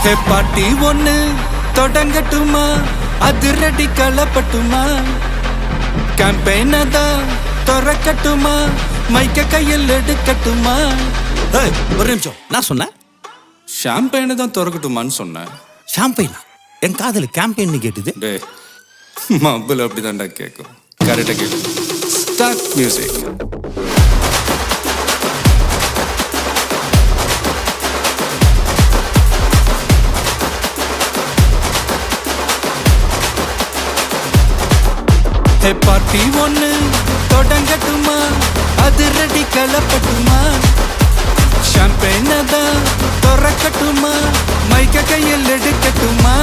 ஹே பாட்டி ஒண்ணு தொடங்கட்டுமா, அதிரடி களப்பட்டுமா, கேம்பெயின தான் திறக்கட்டுமா, மைக்க கையில் எடுக்கட்டுமா. ஒரு நிமிஷம், நான் சொன்னேன் ஷாம்பெயினை தான் திறக்கட்டுமான்னு சொன்னேன். ஷாம்பெயினா? என் காதல் கேம்பெயின் கேட்டுது. டே மப்பிள் அப்படிதான்டா கேட்கும். கரெக்டாக கேட்கு. Start music. ஹே பார்ட்டி ஒண்ணு தொடங்கட்டுமா, அதிரடி களப்பட்டுமா, ஷாம்பெயின தான் திறக்கட்டுமா, மைக்க கையில் எடுக்கட்டுமா.